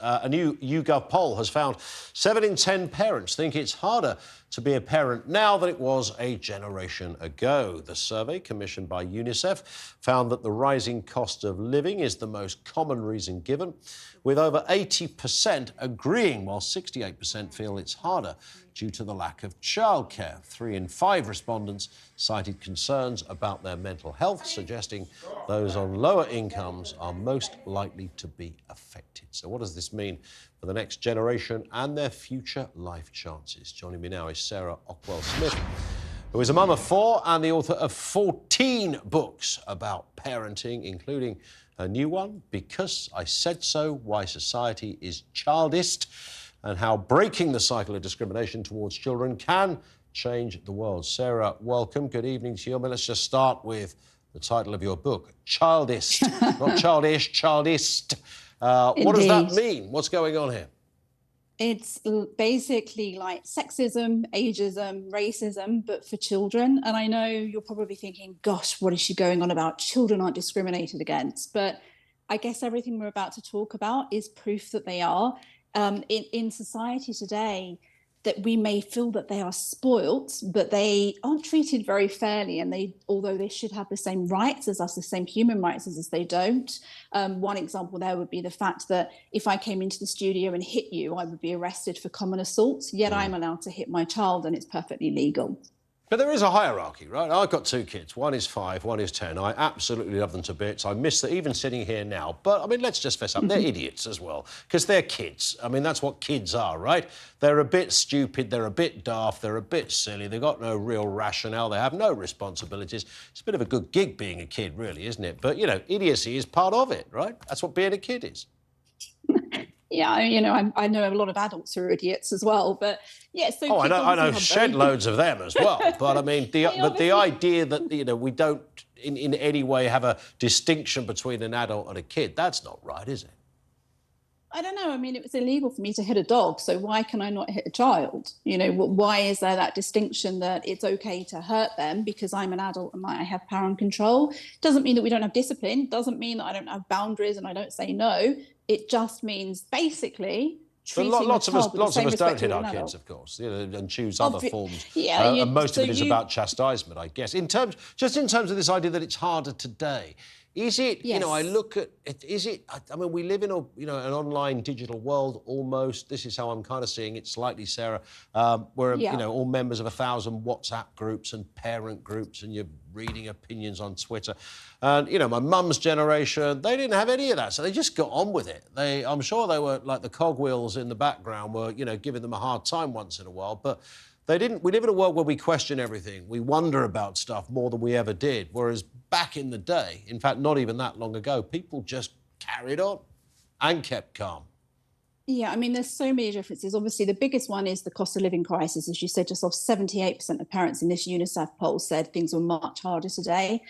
A new YouGov poll has found 7 in 10 parents think it's harder to be a parent now than it was a generation ago. The survey, commissioned by UNICEF, found that the rising cost of living is the most common reason given, with over 80% agreeing, while 68% feel it's harder due to the lack of childcare. 3 in 5 respondents cited concerns about their mental health, suggesting those on lower incomes are most likely to be affected. So what does this mean for the next generation and their future life chances? Joining me now is Sarah Ockwell-Smith, who is a mum of 4 and the author of 14 books about parenting, including a new one, Because I Said So, Why Society Is Childist, and how breaking the cycle of discrimination towards children can change the world. Sarah, welcome. Good evening to you. Let's just start with the title of your book, Childist. Not childish, childist. What does that mean? What's going on here? It's basically like sexism, ageism, racism, but for children. And I know you're probably thinking, gosh, what is she going on about? Children aren't discriminated against. But I guess everything we're about to talk about is proof that they are. In society today, that we may feel that they are spoilt, but they aren't treated very fairly. And although they should have the same rights as us, the same human rights as us, they don't. One example there would be the fact that if I came into the studio and hit you, I would be arrested for common assault, yet I'm allowed to hit my child and it's perfectly legal. But there is a hierarchy, right? I've got 2 kids. One is 5, one is 10. I absolutely love them to bits. I miss them even sitting here now. But, I mean, let's just fess up. They're idiots as well, because they're kids. I mean, that's what kids are, right? They're a bit stupid. They're a bit daft. They're a bit silly. They've got no real rationale. They have no responsibilities. It's a bit of a good gig being a kid, really, isn't it? But, you know, idiocy is part of it, right? That's what being a kid is. Yeah, you know, I know a lot of adults who are idiots as well, but yeah. So I know shed loads of them as well. But I mean, the idea that, you know, we don't in any way have a distinction between an adult and a kid, that's not right, is it? I don't know. I mean, it was illegal for me to hit a dog, so why can I not hit a child? You know, why is there that distinction that it's okay to hurt them because I'm an adult and I have power and control? Doesn't mean that we don't have discipline. Doesn't mean that I don't have boundaries and I don't say no. It just means basically treating lots a child with the same of us don't hit respect our as an kids, adult. of course, you know, and choose other forms. Yeah, and most of it is about chastisement, I guess. In terms of this idea that it's harder today. Is it, yes. You know, I look at it, is it, I mean, we live in an online digital world almost. This is how I'm kind of seeing it slightly, Sarah. We're, you know, all members of 1,000 WhatsApp groups and parent groups, and you're reading opinions on Twitter. And, you know, my mum's generation, they didn't have any of that, so they just got on with it. I'm sure they were, like the cogwheels in the background were, you know, giving them a hard time once in a while, but they didn't. We live in a world where we question everything. We wonder about stuff more than we ever did. Whereas back in the day, in fact, not even that long ago, people just carried on and kept calm. Yeah, I mean, there's so many differences. Obviously, the biggest one is the cost of living crisis. As you said, just off 78% of parents in this UNICEF poll said things were much harder today.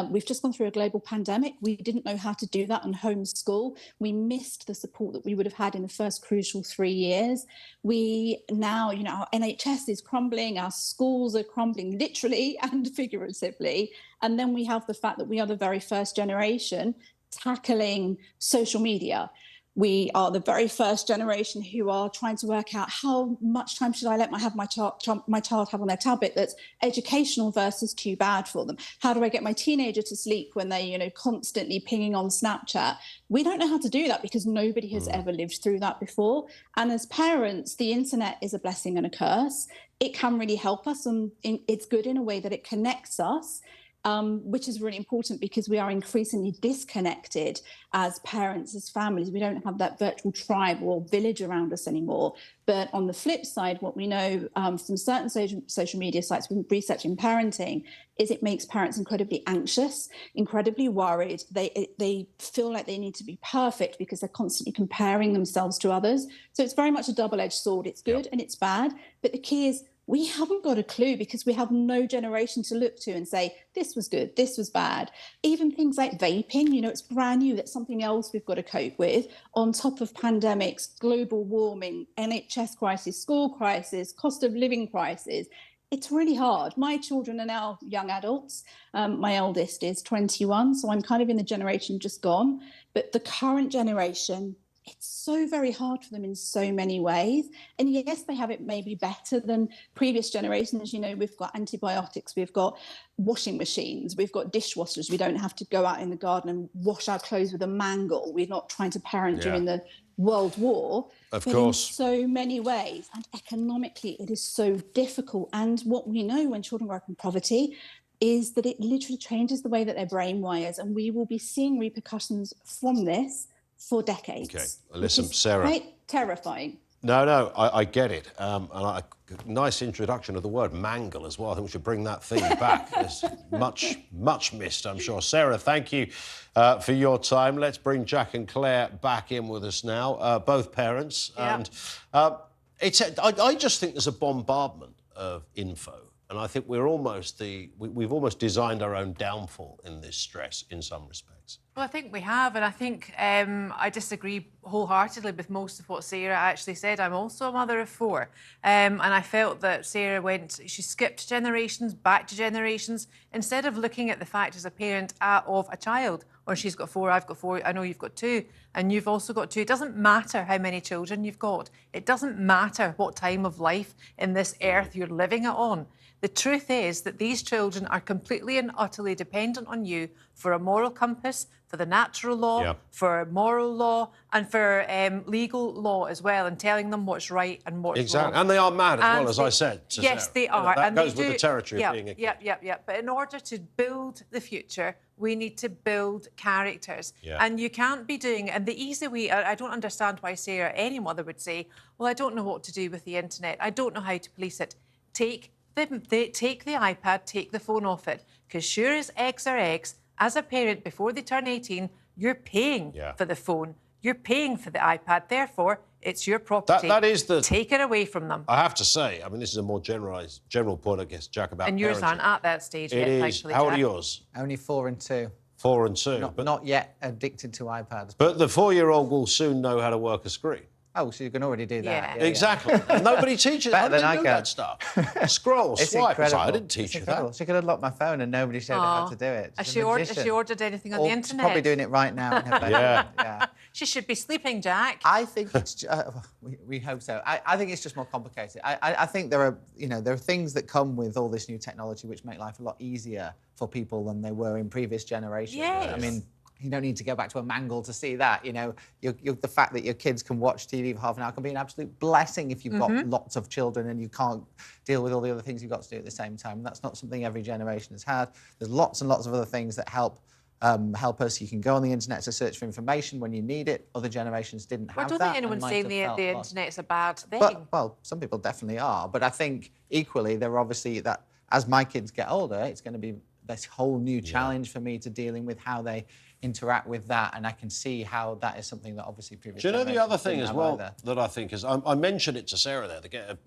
We've just gone through a global pandemic. We didn't know how to do that on homeschool. We missed the support that we would have had in the first crucial 3 years. We now, you know, our NHS is crumbling, our schools are crumbling literally and figuratively. And then we have the fact that we are the very first generation tackling social media. We are the very first generation who are trying to work out how much time should I let my child have on their tablet that's educational versus too bad for them. How do I get my teenager to sleep when they, you know, constantly pinging on Snapchat? We don't know how to do that because nobody has ever lived through that before. And as parents, the internet is a blessing and a curse. It can really help us, and it's good in a way that it connects us. Which is really important because we are increasingly disconnected as parents, as families. We don't have that virtual tribe or village around us anymore. But on the flip side, what we know from certain social media sites, from research in parenting, is it makes parents incredibly anxious, incredibly worried. They feel like they need to be perfect because they're constantly comparing themselves to others. So it's very much a double-edged sword. It's good and it's bad. But the key is, we haven't got a clue because we have no generation to look to and say, this was good, this was bad. Even things like vaping, you know, it's brand new. That's something else we've got to cope with. On top of pandemics, global warming, NHS crisis, school crisis, cost of living crisis. It's really hard. My children are now young adults. My eldest is 21, so I'm kind of in the generation just gone. But the current generation it's so very hard for them in so many ways. And yes, they have it maybe better than previous generations. You know, we've got antibiotics, we've got washing machines, we've got dishwashers. We don't have to go out in the garden and wash our clothes with a mangle. We're not trying to parent during the World War. Of but course. in so many ways. And economically, it is so difficult. And what we know when children grow up in poverty is that it literally changes the way that their brain wires. And we will be seeing repercussions from this for decades. Okay, listen, Sarah. Quite terrifying. No, I get it. Nice introduction of the word mangle as well. I think we should bring that thing back. It's much missed, I'm sure. Sarah, thank you for your time. Let's bring Jack and Claire back in with us now, both parents. Yep. And I just think there's a bombardment of info. And I think we've almost designed our own downfall in this stress in some respects. Well, I think we have, and I think I disagree wholeheartedly with most of what Sarah actually said. I'm also a mother of 4, and I felt that Sarah she skipped generations, back to generations, instead of looking at the fact as a parent of a child. Or she's got 4, I've got 4, I know you've got 2, and you've also got 2. It doesn't matter how many children you've got. It doesn't matter what time of life in this earth you're living it on. The truth is that these children are completely and utterly dependent on you for a moral compass, for the natural law, for moral law, and for legal law as well, and telling them what's right and what's wrong. And they are mad as well, as I said. Yes, Sarah. they are. That goes with the territory of being a kid. Yep. But in order to build the future, we need to build characters. Yeah. And you can't be doing... And the easy way... I don't understand why Sarah, any mother, would say, well, I don't know what to do with the internet. I don't know how to police it. Take the iPad, take the phone off it. Because sure as eggs are eggs, as a parent, before they turn 18, you're paying for the phone. You're paying for the iPad. Therefore, it's your property. That is the... Take it away from them. I have to say, I mean, this is a more general point, I guess, Jack, about And yours parenting. aren't at that stage yet, thankfully, How old Jack. are yours? Only 4 and 2. 4 and 2. Not yet addicted to iPads. But the 4-year-old will soon know how to work a screen. Oh, so you can already do that. Yeah. Exactly. Nobody teaches. Better than I do can. that stuff. Scroll, It's swipe. incredible. I didn't teach you that. She could unlock my phone and nobody showed her how to do it. Has She's she, a magician. has she ordered anything on the internet? She's probably doing it right now in her bed. Yeah. She should be sleeping, Jack. I think it's... we hope so. I think it's just more complicated. I think there are things that come with all this new technology which make life a lot easier for people than they were in previous generations. Yes. I mean, you don't need to go back to a mangle to see that. You know, the fact that your kids can watch TV for half an hour can be an absolute blessing if you've got lots of children and you can't deal with all the other things you've got to do at the same time. And that's not something every generation has had. There's lots and lots of other things that help us. You can go on the internet to search for information when you need it. Other generations didn't have that. I don't think anyone's saying the internet's a bad thing. Well, some people definitely are. But I think equally, there are obviously that as my kids get older, it's going to be this whole new challenge for me to dealing with how they interact with that, and I can see how that is something that obviously previous. Do you know the other thing as well that I think is I mentioned it to Sarah there,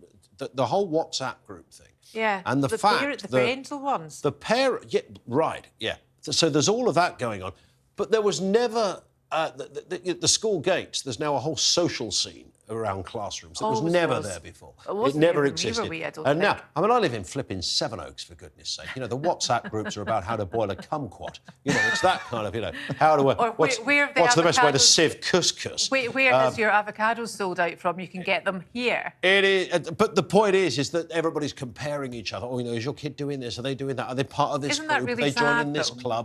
the whole WhatsApp group thing. Yeah. And the fact the parental ones. The parent, right, yeah. So there's all of that going on, but there was never the school gates. There's now a whole social scene around classrooms that was never there before. It never existed. And now, I mean, I live in flipping Sevenoaks, for goodness sake. You know, the WhatsApp groups are about how to boil a kumquat. You know, it's that kind of, how to... what's the best way to sieve couscous? Where does your avocados sold out from? You can get them here. It is, but the point is that everybody's comparing each other. Oh, is your kid doing this? Are they doing that? Are they part of this Isn't group? that really Are they joining sad, this though?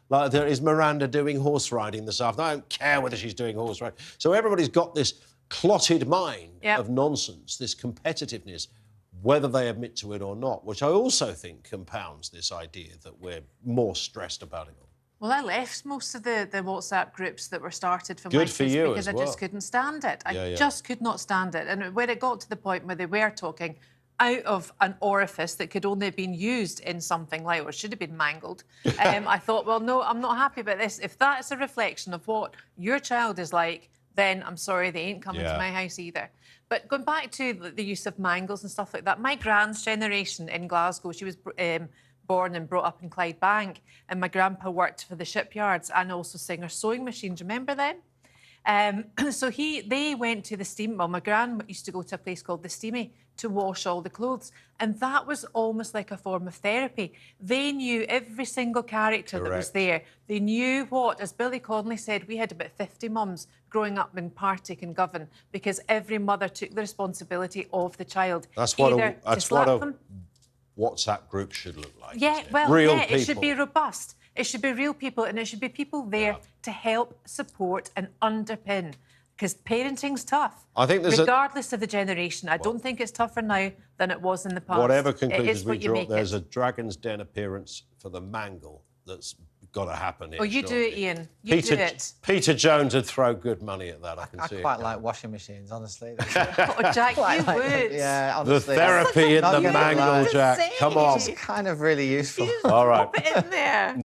club? There is Miranda doing horse riding this afternoon. I don't care whether she's doing horse riding. So everybody's got this clotted mind of nonsense, this competitiveness, whether they admit to it or not, which I also think compounds this idea that we're more stressed about it all. Well, I left most of the WhatsApp groups that were started for Good my for kids you because as I just couldn't stand it. I just could not stand it. And when it got to the point where they were talking out of an orifice that could only have been used in something like, or should have been mangled, I thought, well, no, I'm not happy about this. If that's a reflection of what your child is like, then I'm sorry, they ain't coming to my house either. But going back to the use of mangles and stuff like that, my grand's generation in Glasgow, she was born and brought up in Clydebank, and my grandpa worked for the shipyards and also Singer sewing machines. Remember them? So they went to the steam. Well, my gran used to go to a place called the Steamy to wash all the clothes, and that was almost like a form of therapy. They knew every single character that was there. They knew what, as Billy Connolly said, we had about 50 mums growing up in Partick and Govan because every mother took the responsibility of the child. That's what a WhatsApp group should look like. Yeah, well, real yeah, people. It should be robust. It should be real people, and it should be people there to help, support and underpin. Because parenting's tough. I think there's regardless of the generation. I don't think it's tougher now than it was in the past. Whatever conclusions we draw, there's it. a Dragon's Den appearance for the mangle that's got to happen here. Oh, you do it, Ian. You do it. Peter Jones would throw good money at that, I can see it. I quite like washing machines, honestly. Oh, Jack, you would. Yeah, honestly. The therapy in the mangle, Jack. Come on. It's kind of really useful. All right. Pop it in there.